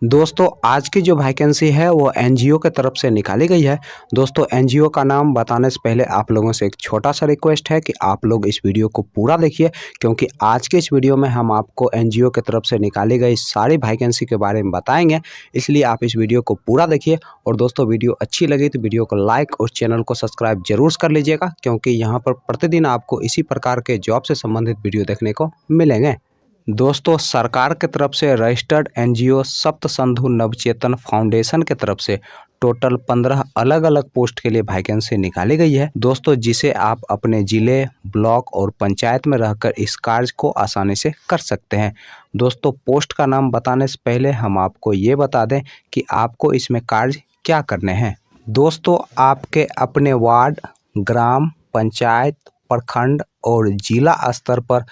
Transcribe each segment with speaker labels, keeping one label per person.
Speaker 1: दोस्तों आज की जो वैकेंसी है वो एनजीओ के तरफ से निकाली गई है। दोस्तों एनजीओ का नाम बताने से पहले आप लोगों से एक छोटा सा रिक्वेस्ट है कि आप लोग इस वीडियो को पूरा देखिए, क्योंकि आज के इस वीडियो में हम आपको एनजीओ के तरफ से निकाली गई सारी वैकेंसी के बारे में बताएंगे। इसलिए आप इस वीडियो को पूरा देखिए। और दोस्तों वीडियो अच्छी लगी तो वीडियो को लाइक और चैनल को सब्सक्राइब जरूर कर लीजिएगा, क्योंकि यहाँ पर प्रतिदिन आपको इसी प्रकार के जॉब से संबंधित वीडियो देखने को मिलेंगे। दोस्तों सरकार के तरफ से रजिस्टर्ड एनजीओ सप्त सिंधु नवचेतन फाउंडेशन के तरफ से टोटल 15 अलग अलग पोस्ट के लिए वैकेंसी निकाली गई है दोस्तों, जिसे आप अपने जिले, ब्लॉक और पंचायत में रहकर इस कार्य को आसानी से कर सकते हैं। दोस्तों पोस्ट का नाम बताने से पहले हम आपको ये बता दें कि आपको इसमें कार्य क्या करने हैं। दोस्तों आपके अपने वार्ड, ग्राम पंचायत, प्रखंड और जिला स्तर पर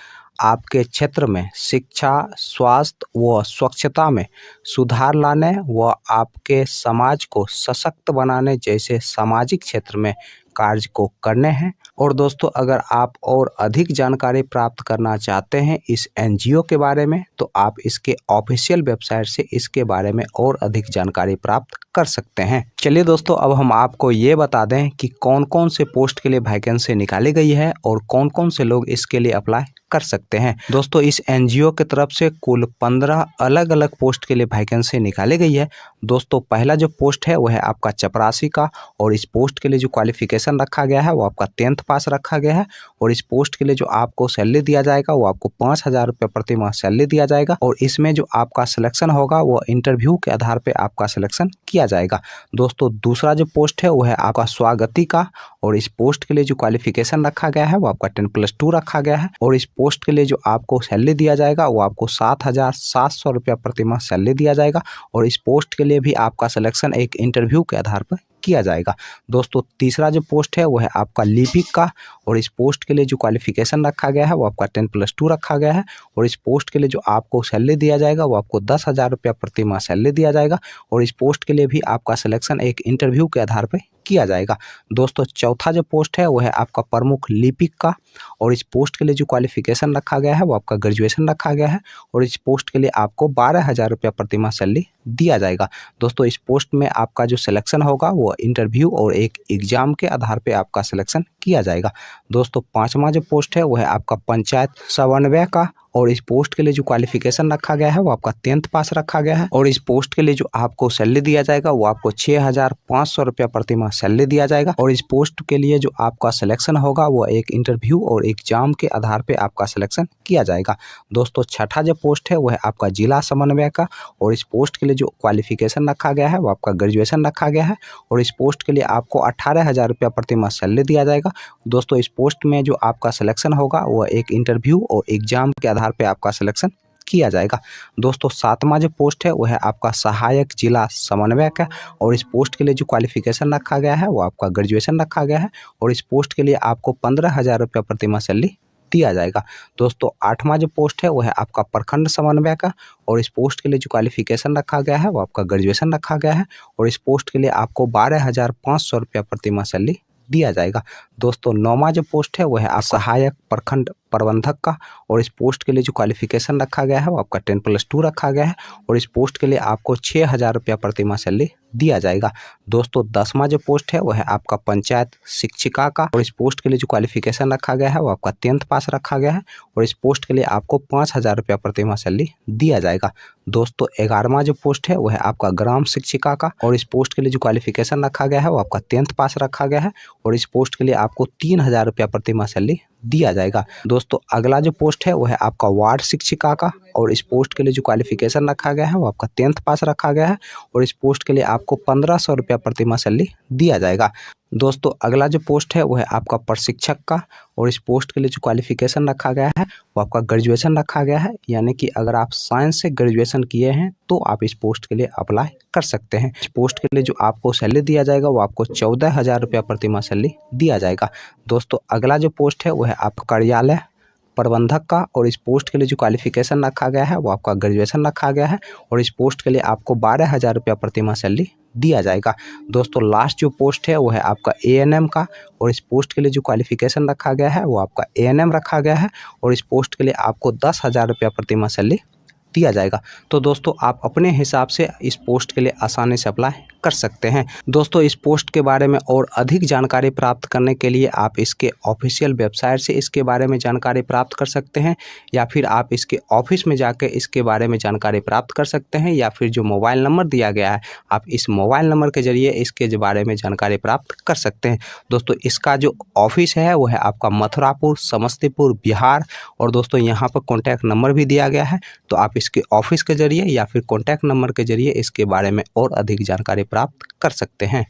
Speaker 1: आपके क्षेत्र में शिक्षा, स्वास्थ्य व स्वच्छता में सुधार लाने व आपके समाज को सशक्त बनाने जैसे सामाजिक क्षेत्र में कार्य को करने हैं। और दोस्तों अगर आप और अधिक जानकारी प्राप्त करना चाहते हैं इस एनजीओ के बारे में, तो आप इसके ऑफिशियल वेबसाइट से इसके बारे में और अधिक जानकारी प्राप्त कर सकते हैं। चलिए दोस्तों अब हम आपको ये बता दें कि कौन कौन से पोस्ट के लिए वैकेंसी निकाली गई है और कौन कौन से लोग इसके लिए अप्लाई कर सकते हैं। दोस्तों इस एनजीओ की तरफ से कुल 15 अलग अलग पोस्ट के लिए वैकेंसी निकाली गई है। दोस्तों पहला जो पोस्ट है वह है आपका चपरासी का, और इस पोस्ट के लिए जो क्वालिफिकेशन रखा गया है वो आपका 10th पास रखा गया है। और इस पोस्ट के लिए जो आपको सैलरी दिया जाएगा वो आपको 5,000 रुपये प्रति माह सैलरी दिया जाएगा। और इसमें जो आपका सिलेक्शन होगा वो इंटरव्यू के आधार पर आपका सिलेक्शन किया जाएगा। दोस्तों दूसरा जो पोस्ट है वह है आपका स्वागती का, और इस पोस्ट के लिए जो क्वालिफिकेशन रखा गया है वो आपका 10+2 रखा गया है। और इस पोस्ट के लिए जो आपको सैलरी दिया जाएगा वो आपको 7,700 रुपया प्रति माह सैलरी दिया जाएगा। और इस पोस्ट के लिए भी आपका सिलेक्शन एक इंटरव्यू के आधार पर किया जाएगा। दोस्तों तीसरा जो पोस्ट है वो है आपका लिपिक का, और इस पोस्ट के लिए जो क्वालिफिकेशन रखा गया है वो आपका 10+2 रखा गया है। और इस पोस्ट के लिए जो आपको सैलरी दिया जाएगा वो आपको 10,000 रुपया प्रति माह सैलरी दिया जाएगा। और इस पोस्ट के लिए भी आपका सिलेक्शन एक इंटरव्यू के आधार पर किया जाएगा। दोस्तों चौथा जो पोस्ट है वो है आपका प्रमुख लिपिक का, और इस पोस्ट के लिए जो क्वालिफिकेशन रखा गया है वो आपका ग्रेजुएशन रखा गया है। और इस पोस्ट के लिए आपको 12,000 रुपया प्रति माह सैलरी दिया जाएगा। दोस्तों इस पोस्ट में आपका जो सिलेक्शन होगा वो इंटरव्यू और एक एग्जाम के आधार पे आपका सिलेक्शन किया जाएगा। दोस्तों पांचवा जो पोस्ट है वो है आपका पंचायत समन्वय का, और इस पोस्ट के लिए जो क्वालिफिकेशन रखा गया है वो आपका 10th पास रखा गया है। और इस पोस्ट के लिए जो आपको सैलरी दिया जाएगा वो आपको 6,500 रुपया प्रति माह सैलरी दिया जाएगा। और इस पोस्ट के लिए जो आपका सिलेक्शन होगा वो एक इंटरव्यू और एग्जाम के आधार पे आपका सिलेक्शन किया जाएगा। दोस्तों छठा जो पोस्ट है वो है आपका जिला समन्वय का, और इस पोस्ट के लिए जो क्वालिफिकेशन रखा गया है वो आपका ग्रेजुएशन रखा गया है। और इस पोस्ट के लिए आपको 18,000 रुपया प्रति माह सैलरी दिया जाएगा। दोस्तों इस पोस्ट में जो आपका सिलेक्शन होगा वो एक इंटरव्यू और एग्जाम के आधार पे आपका सिलेक्शन किया जाएगा। दोस्तों सातवां जो पोस्ट है वो है आपका सहायक जिला समन्वय का, और इस पोस्ट के लिए जो क्वालिफिकेशन रखा गया है वो आपका ग्रेजुएशन रखा गया है। और इस पोस्ट के लिए आपको 15,000 रुपया प्रति माह सैलरी दिया जाएगा। दोस्तों आठवां जो पोस्ट है वो है आपका प्रखंड समन्वय का, और इस पोस्ट के लिए जो क्वालिफिकेशन रखा गया है वो आपका ग्रेजुएशन रखा गया है। और इस पोस्ट के लिए आपको 12,500 रुपया प्रति माह सैलरी दिया जाएगा। दोस्तों नौवां जो पोस्ट है वो है सहायक प्रखंड प्रबंधक का, और इस पोस्ट के लिए जो क्वालिफिकेशन रखा गया है वो आपका 10+2 रखा गया है। और इस पोस्ट के लिए आपको 6,000 रुपया प्रति माह सैलरी दिया जाएगा। दोस्तों 10वां जो पोस्ट है वो है आपका पंचायत शिक्षिका का, और इस पोस्ट के लिए जो क्वालिफिकेशन रखा गया है वो आपका 10th पास रखा गया है। और इस पोस्ट के लिए आपको 5,000 रुपया प्रति माह सैलरी दिया जाएगा। दोस्तों 11वां जो पोस्ट है वो है आपका ग्राम शिक्षिका का, और इस पोस्ट के लिए जो क्वालिफिकेशन रखा गया है वो आपका 10th पास रखा गया है। और इस पोस्ट के लिए आपको 3,000 रुपया प्रति माह सैलरी दिया जाएगा। दोस्तों अगला जो पोस्ट है वो है आपका वार्ड शिक्षिका का, और इस पोस्ट के लिए जो क्वालिफिकेशन रखा गया है वो आपका 10th पास रखा गया है। और इस पोस्ट के लिए आपको 1,500 रुपया प्रति माह सैलरी दिया जाएगा। दोस्तों अगला जो पोस्ट है वो है आपका प्रशिक्षक का, और इस पोस्ट के लिए जो क्वालिफिकेशन रखा गया है वो आपका ग्रेजुएशन रखा गया है। यानी कि अगर आप साइंस से ग्रेजुएशन किए हैं तो आप इस पोस्ट के लिए अप्लाई कर सकते हैं। इस पोस्ट के लिए जो आपको सैलरी दिया जाएगा वो आपको 14,000 रुपया प्रति माह सैलरी दिया जाएगा। दोस्तों अगला जो पोस्ट है वो है आपका कार्यालय प्रबंधक का, और इस पोस्ट के लिए जो क्वालिफिकेशन रखा गया है वो आपका ग्रेजुएशन रखा गया है। और इस पोस्ट के लिए आपको 12,000 रुपया प्रति माह सैलरी दिया जाएगा। दोस्तों लास्ट जो पोस्ट है वो है आपका एएनएम का, और इस पोस्ट के लिए जो क्वालिफिकेशन रखा गया है वो आपका एएनएम रखा गया है। और इस पोस्ट के लिए आपको 10,000 रुपया प्रति माह सैलरी दिया जाएगा। तो दोस्तों आप अपने हिसाब से इस पोस्ट के लिए आसानी से अप्लाई कर सकते हैं। दोस्तों इस पोस्ट के बारे में और अधिक जानकारी प्राप्त करने के लिए आप इसके ऑफिशियल वेबसाइट से इसके बारे में जानकारी प्राप्त कर सकते हैं, या फिर आप इसके ऑफिस में जाकर इसके बारे में जानकारी प्राप्त कर सकते हैं, या फिर जो मोबाइल नंबर दिया गया है आप इस मोबाइल नंबर के जरिए इसके बारे में जानकारी प्राप्त कर सकते हैं। दोस्तों इसका जो ऑफिस है वो है आपका मथुरापुर, समस्तीपुर, बिहार। और दोस्तों यहाँ पर कॉन्टैक्ट नंबर भी दिया गया है, तो आप इसके ऑफिस के जरिए या फिर कॉन्टैक्ट नंबर के जरिए इसके बारे में और अधिक जानकारी प्राप्त कर सकते हैं।